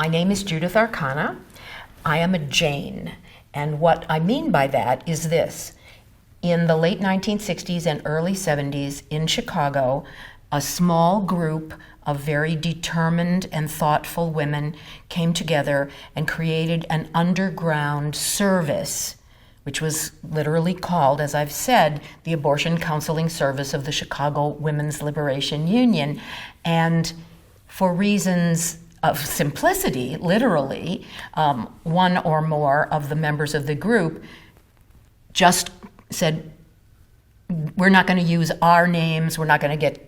My name is Judith Arcana. I am a Jane, and what I mean by that is this. In the late 1960s and early 70s in Chicago, a small group of very determined and thoughtful women came together and created an underground service, which was literally called, as I've said, the Abortion Counseling Service of the Chicago Women's Liberation Union. And for reasons of simplicity, literally, one or more of the members of the group just said, we're not going to use our names, we're not going to get,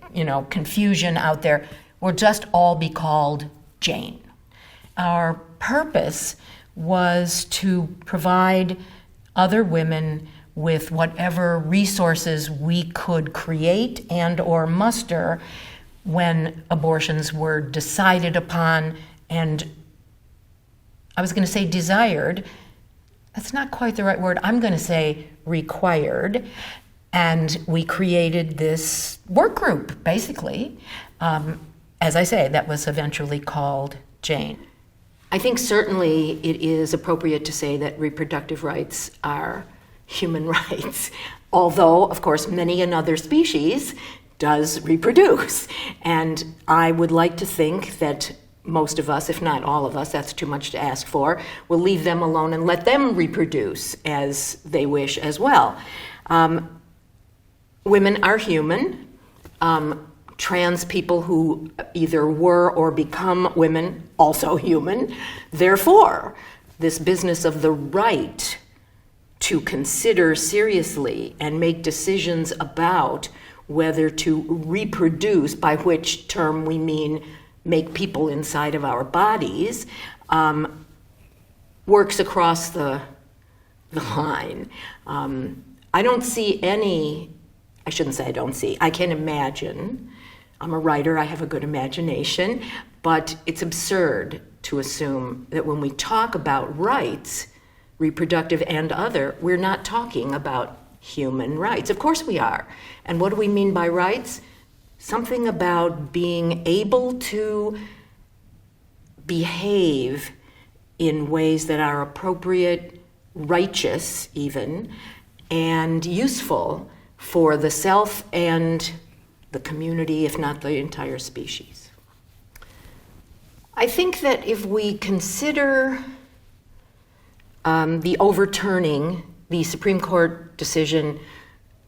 confusion out there. We'll just all be called Jane. Our purpose was to provide other women with whatever resources we could create and or muster when abortions were decided upon and, I was going to say desired. That's not quite the right word. I'm going to say required. And we created this work group, basically, as I say, that was eventually called Jane. I think certainly it is appropriate to say that reproductive rights are human rights, although, of course, many another species does reproduce. And I would like to think that most of us, if not all of us, that's too much to ask for, will leave them alone and let them reproduce as they wish as well. Women are human. Trans people who either were or become women, also human. Therefore, this business of the right to consider seriously and make decisions about whether to reproduce, by which term we mean make people inside of our bodies, works across the line. I don't see any, I shouldn't say I don't see, I can imagine. I'm a writer, I have a good imagination, but it's absurd to assume that when we talk about rights, reproductive and other, we're not talking about human rights. Of course we are. And what do we mean by rights? Something about being able to behave in ways that are appropriate, righteous even, and useful for the self and the community, if not the entire species. I think that if we consider the overturning, the Supreme Court decision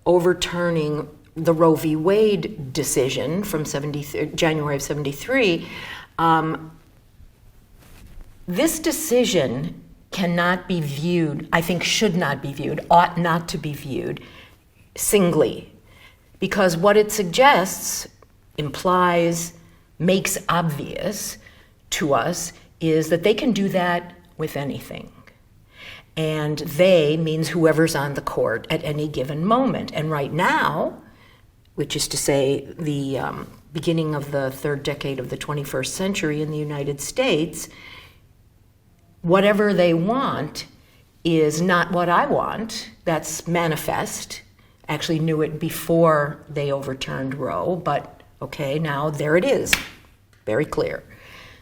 overturning the Roe v. Wade decision from January of 73, this decision cannot be viewed, I think should not be viewed, ought not to be viewed singly, because what it suggests, implies, makes obvious to us is that they can do that with anything. And they means whoever's on the court at any given moment. And right now, which is to say the beginning of the third decade of the 21st century in the United States, whatever they want is not what I want. That's manifest. Actually knew it before they overturned Roe, but okay, now there it is, very clear.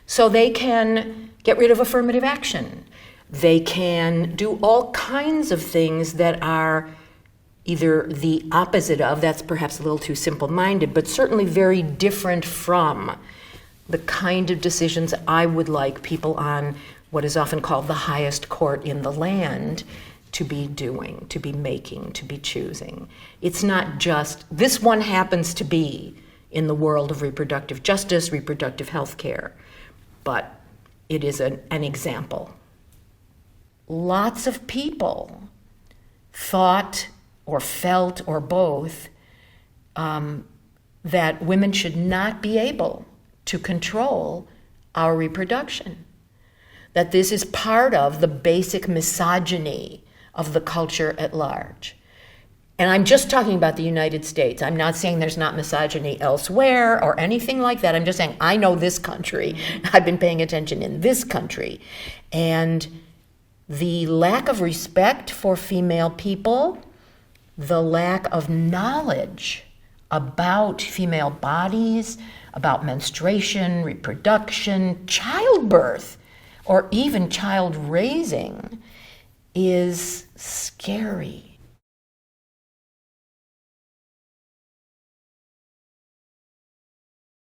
So they can get rid of affirmative action. They can do all kinds of things that are either the opposite of, that's perhaps a little too simple-minded, but certainly very different from the kind of decisions I would like people on what is often called the highest court in the land to be doing, to be making, to be choosing. It's not just, this one happens to be in the world of reproductive justice, reproductive health care, but it is an example. Lots of people thought or felt or both that women should not be able to control our reproduction, that this is part of the basic misogyny of the culture at large. And I'm just talking about the United States. I'm not saying there's not misogyny elsewhere or anything like that. I'm just saying I know this country. I've been paying attention in this country. And the lack of respect for female people, the lack of knowledge about female bodies, about menstruation, reproduction, childbirth. or even child raising is scary.